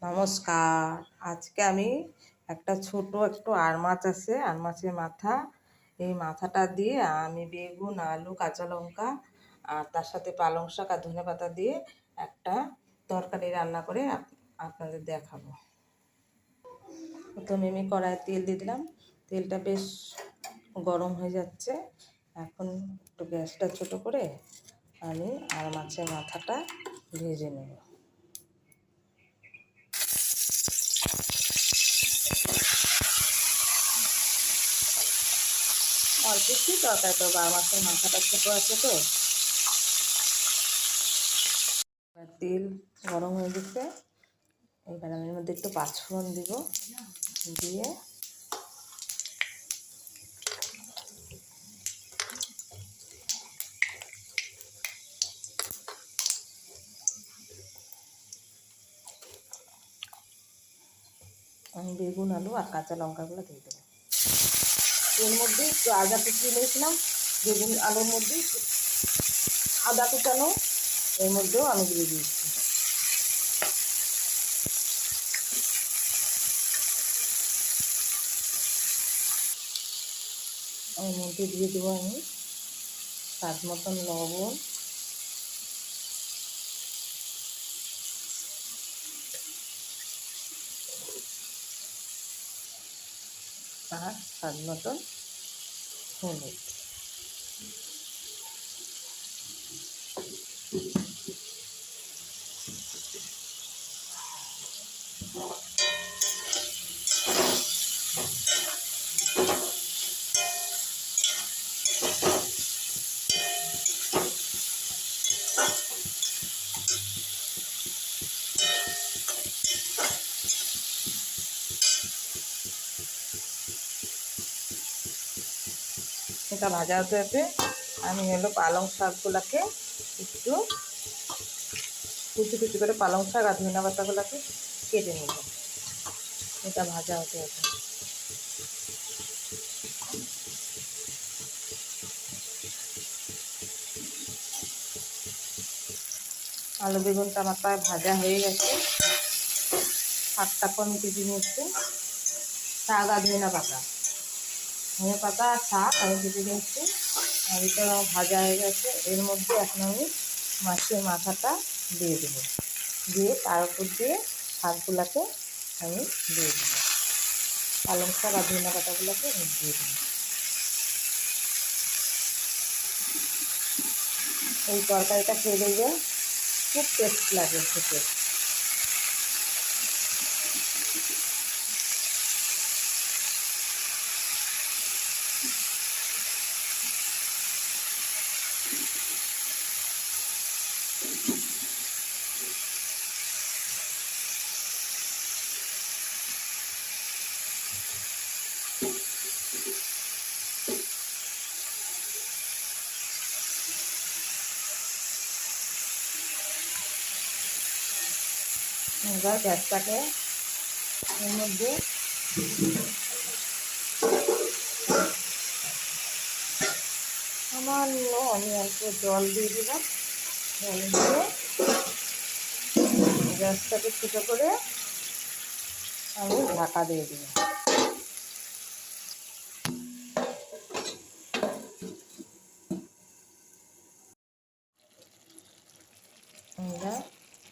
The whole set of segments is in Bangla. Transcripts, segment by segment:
নমস্কার। আজকে আমি একটা ছোট একটু আর মাছ আছে, আর মাছের মাথা, এই মাথাটা দিয়ে আমি বেগুন, আলু, কাঁচা লঙ্কা আর তার সাথে পালং শাক আর ধনেপাতা দিয়ে একটা তরকারি রান্না করে আপনাদের দেখাবো। প্রথমে আমি কড়াইয়ে তেল দিয়ে দিলাম। তেলটা বেশ গরম হয়ে যাচ্ছে। এখন একটু গ্যাসটা ছোট করে আমি আর মাছের মাথাটা ভেজে নেব। অল্প একটু তরকারি তো, আর মাছের মাথাটা ছোটো আছে তো। তেল গরম হয়ে গেছে, এবার আমি এর মধ্যে একটু পাঁচফোড়ন দিব, দিয়ে আমি বেগুন, আলু আর কাঁচা লঙ্কাগুলো দিয়ে দেবো। এর মধ্যে একটু আদা কুচিয়ে নিয়েছিলাম, বেগুন আলুর মধ্যে আদা কুচানো এর মধ্যেও আমি দিয়ে দিয়েছি। এর মধ্যে দিয়ে দেবো আমি স্বাদ মতন লবণ, আর স্বাদ মতন হলুদ। এটা ভাজা হতে হতে আমি পালং শাকগুলোকে একটু কুচি কুচি করে পালং শাক আর ধনে পাতাগুলোকে কেটে নেব। এটা ভাজা হতে হতে আলু বেগুনটা আমার প্রায় ভাজা হয়ে গেছে। শাকটা আমি কেটে নিচ্ছি, শাক আর ধনে পাতা আর শাক আমি কেটে নিচ্ছি। আর এটা ভাজা হয়ে গেছে। এর মধ্যে এখন আমি মাছের মাথাটা দিয়ে দেবো, দিয়ে তার উপর দিয়ে শাকগুলোকে আমি দিয়ে দেবো, পালং শাক আর ধনে পাতাগুলোকে দিয়ে দেবো। এই তরকারিটা খেয়ে দেখবে খুব টেস্ট লাগে খেতে। এবার গ্যাসটাকে এর মধ্যে সামান্য আমি অল্প জল দিয়ে দিলাম। জল দিয়ে গ্যাসটাকে ছোটো করে আমি ঢাকা দিয়ে দিলাম। আমরা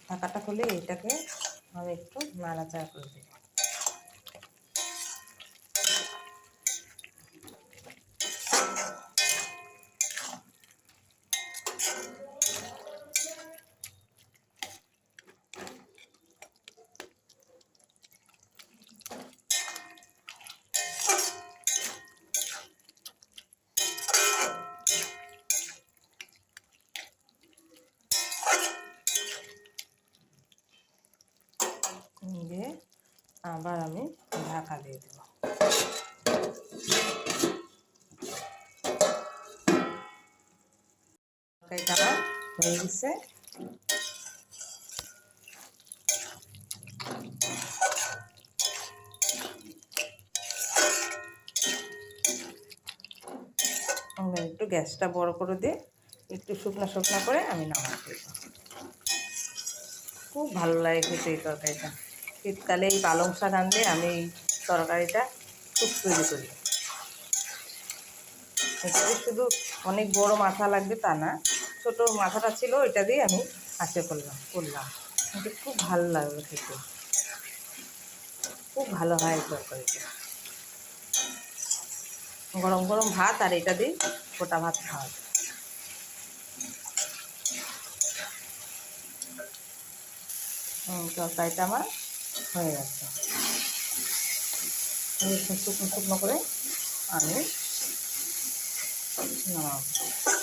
ঢাকাটা খুলে এটাকে আমি একটু নাড়াচাড়া করে দেবো। দিয়ে আবার আমি ঢাকা দিয়ে দেবো। তরকারিটা হয়ে গেছে। একটু গ্যাসটা বড় করে দিয়ে একটু শুকনো শুকনো করে আমি নামাতে দেবো। খুব ভালো লাগে খেতে এই তরকারিটা। শীতকালে এই পালং শাক আনলে আমি এই তরকারিটা খুব তৈরি করি। এতে শুধু অনেক বড় মাথা লাগবে তা না, ছোটো মাথাটা ছিল এটা দিয়ে আমি হাঁচে করলাম কিন্তু খুব ভালো লাগলো খেতে, খুব ভালো হয় এই তরকারিটা। গরম গরম ভাত আর এটা দিয়ে গোটা ভাত খাওয়া যায়। তরকারিটা আমার হয়ে গেছে। শুকনো শুকনো করে আমি নামাবো।